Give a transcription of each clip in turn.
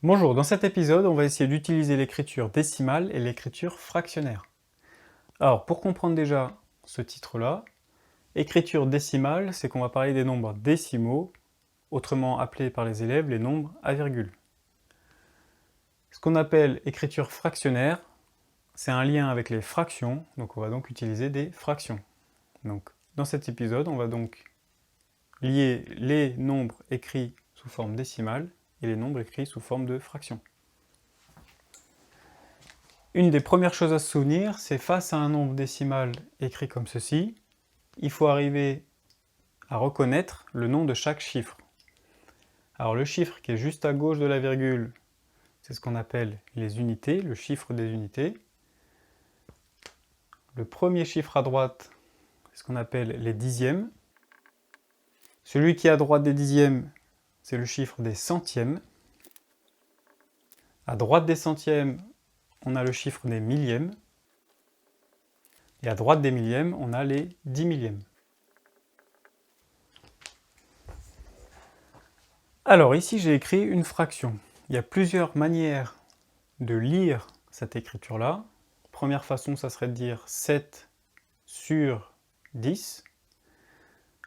Bonjour, dans cet épisode, on va essayer d'utiliser l'écriture décimale et l'écriture fractionnaire. Alors, pour comprendre déjà ce titre-là, écriture décimale, c'est qu'on va parler des nombres décimaux, autrement appelés par les élèves les nombres à virgule. Ce qu'on appelle écriture fractionnaire, c'est un lien avec les fractions, donc on va donc utiliser des fractions. Donc, dans cet épisode, on va donc lier les nombres écrits sous forme décimale et les nombres écrits sous forme de fractions. Une des premières choses à se souvenir, c'est face à un nombre décimal écrit comme ceci, il faut arriver à reconnaître le nom de chaque chiffre. Alors le chiffre qui est juste à gauche de la virgule, c'est ce qu'on appelle les unités, le chiffre des unités. Le premier chiffre à droite, c'est ce qu'on appelle les dixièmes. Celui qui est à droite des dixièmes, c'est le chiffre des centièmes. À droite des centièmes, on a le chiffre des millièmes. Et à droite des millièmes, on a les 10 millièmes. Alors ici, j'ai écrit une fraction. Il y a plusieurs manières de lire cette écriture-là. Première façon, ça serait de dire 7 sur 10.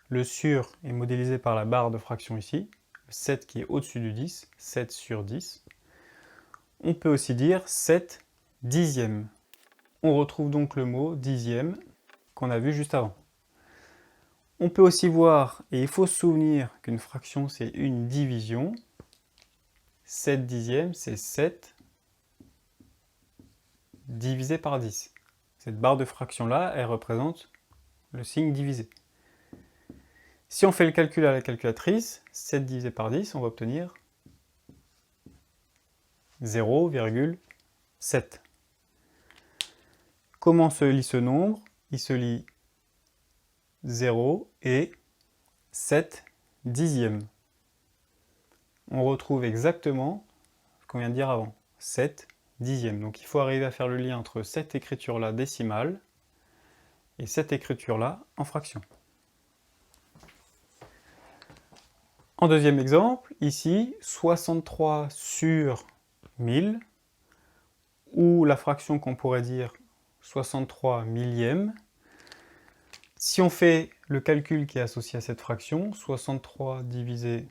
Le sur est modélisé par la barre de fraction ici. Le 7 qui est au-dessus du 10, 7 sur 10. On peut aussi dire 7 dixièmes. On retrouve donc le mot dixième qu'on a vu juste avant. On peut aussi voir, et il faut se souvenir qu'une fraction c'est une division. 7 dixièmes c'est 7 divisé par 10. Cette barre de fraction-là, elle représente le signe divisé. Si on fait le calcul à la calculatrice, 7 divisé par 10, on va obtenir 0,7. Comment se lit ce nombre? Il se lit 0 et 7 dixièmes. On retrouve exactement ce qu'on vient de dire avant, 7 dixièmes. Donc il faut arriver à faire le lien entre cette écriture-là décimale et cette écriture-là en fraction. En deuxième exemple, ici, 63 sur 1000, ou la fraction qu'on pourrait dire 63 millièmes. Si on fait le calcul qui est associé à cette fraction, 63 divisé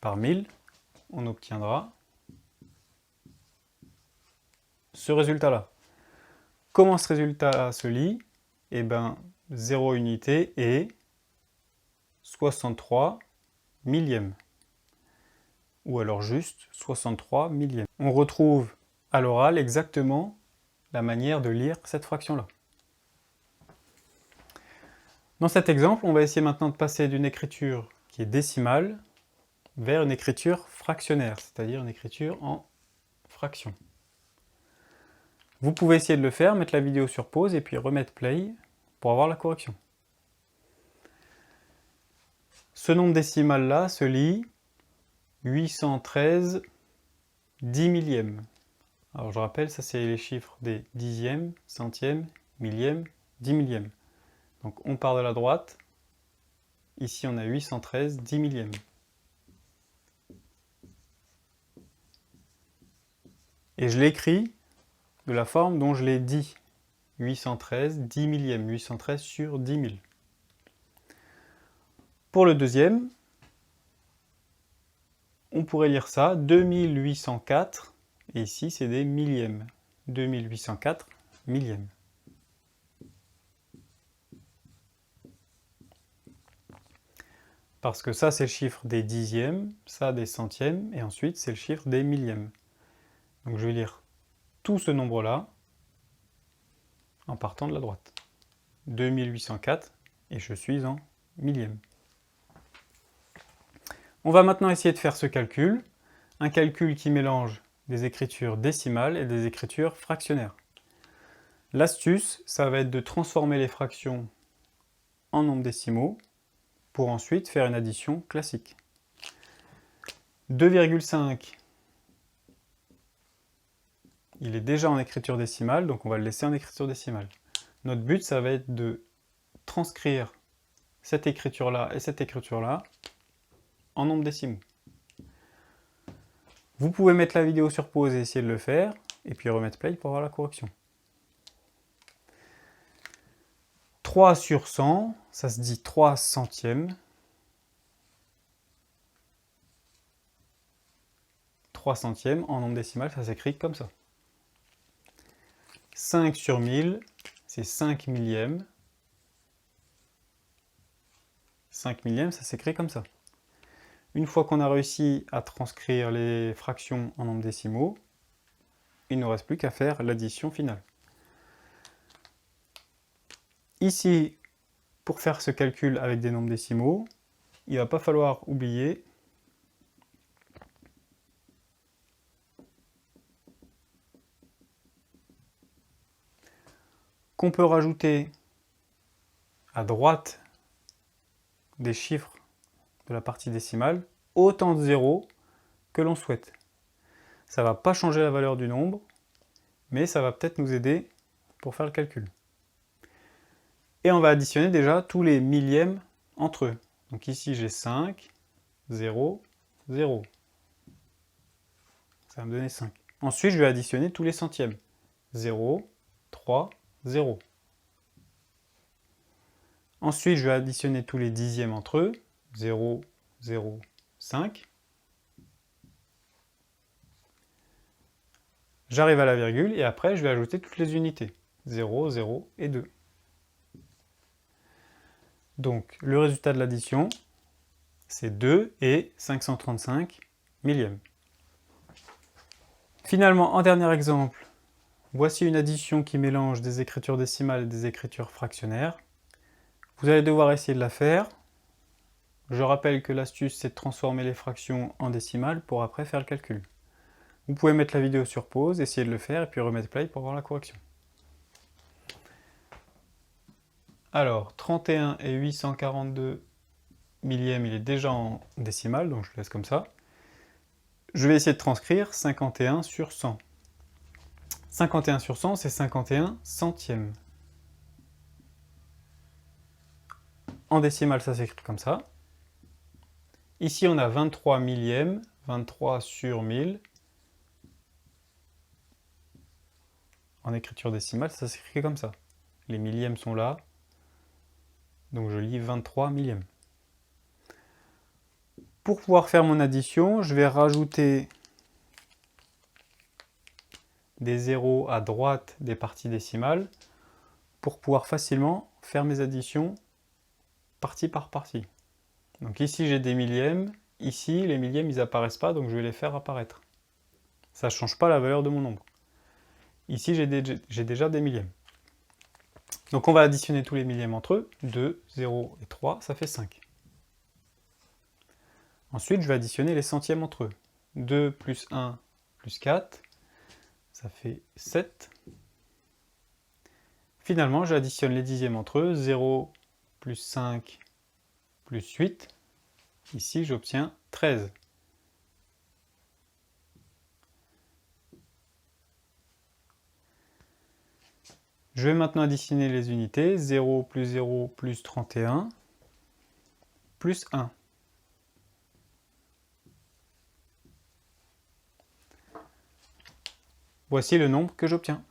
par 1000, on obtiendra ce résultat-là. Comment ce résultat se lit? Eh bien, 0 unité et 63 millièmes. Ou alors juste 63 millièmes. On retrouve à l'oral exactement la manière de lire cette fraction-là. Dans cet exemple, on va essayer maintenant de passer d'une écriture qui est décimale vers une écriture fractionnaire, c'est-à-dire une écriture en fraction. Vous pouvez essayer de le faire, mettre la vidéo sur pause et puis remettre play pour avoir la correction. Ce nombre décimal-là se lit 813 10 millièmes. Alors je rappelle, ça c'est les chiffres des dixièmes, centièmes, millièmes, 10 millièmes. Donc on part de la droite, ici on a 813 10 millièmes. Et je l'écris de la forme dont je l'ai dit, 813 10 millièmes, 813 sur 10 000. Pour le deuxième, on pourrait lire ça, 2804, et ici c'est des millièmes, 2804 millièmes. Parce que ça c'est le chiffre des dixièmes, ça des centièmes, et ensuite c'est le chiffre des millièmes. Donc je vais lire tout ce nombre-là en partant de la droite. 2804, et je suis en millième. On va maintenant essayer de faire ce calcul, un calcul qui mélange des écritures décimales et des écritures fractionnaires. L'astuce, ça va être de transformer les fractions en nombres décimaux pour ensuite faire une addition classique. 2,5, il est déjà en écriture décimale, donc on va le laisser en écriture décimale. Notre but, ça va être de transcrire cette écriture-là et cette écriture-là en nombres décimaux. Vous pouvez mettre la vidéo sur pause et essayer de le faire, et puis remettre play pour voir la correction. 3 sur 100, ça se dit 3 centièmes. 3 centièmes en nombre décimal, ça s'écrit comme ça. 5 sur 1000, c'est 5 millièmes. 5 millièmes, ça s'écrit comme ça. Une fois qu'on a réussi à transcrire les fractions en nombres décimaux, il ne nous reste plus qu'à faire l'addition finale. Ici, pour faire ce calcul avec des nombres décimaux, il ne va pas falloir oublier qu'on peut rajouter à droite des chiffres de la partie décimale autant de zéros que l'on souhaite. Ça ne va pas changer la valeur du nombre, mais ça va peut-être nous aider pour faire le calcul. Et on va additionner déjà tous les millièmes entre eux. Donc ici j'ai 5, 0, 0. Ça va me donner 5. Ensuite je vais additionner tous les centièmes. 0, 3, 0. Ensuite je vais additionner tous les dixièmes entre eux. 0, 0, 5. J'arrive à la virgule et après je vais ajouter toutes les unités. 0, 0 et 2. Donc le résultat de l'addition, c'est 2 et 535 millièmes. Finalement, en dernier exemple, voici une addition qui mélange des écritures décimales et des écritures fractionnaires. Vous allez devoir essayer de la faire. Je rappelle que l'astuce, c'est de transformer les fractions en décimales pour après faire le calcul. Vous pouvez mettre la vidéo sur pause, essayer de le faire et puis remettre play pour voir la correction. Alors, 31 et 842 millièmes, il est déjà en décimale, donc je le laisse comme ça. Je vais essayer de transcrire 51 sur 100. 51 sur 100, c'est 51 centièmes. En décimale, ça s'écrit comme ça. Ici, on a 23 millièmes, 23 sur 1000. En écriture décimale, ça s'écrit comme ça. Les millièmes sont là. Donc je lis 23 millièmes. Pour pouvoir faire mon addition, je vais rajouter des zéros à droite des parties décimales pour pouvoir facilement faire mes additions partie par partie. Donc ici j'ai des millièmes, ici les millièmes ils apparaissent pas, donc je vais les faire apparaître. Ça ne change pas la valeur de mon nombre. Ici j'ai déjà des millièmes. Donc on va additionner tous les millièmes entre eux, 2, 0 et 3, ça fait 5. Ensuite je vais additionner les centièmes entre eux. 2 plus 1 plus 4, ça fait 7. Finalement j'additionne les dixièmes entre eux, 0 plus 5 plus 8. Ici j'obtiens 13. Je vais maintenant additionner les unités, 0 plus 31, plus 1. Voici le nombre que j'obtiens.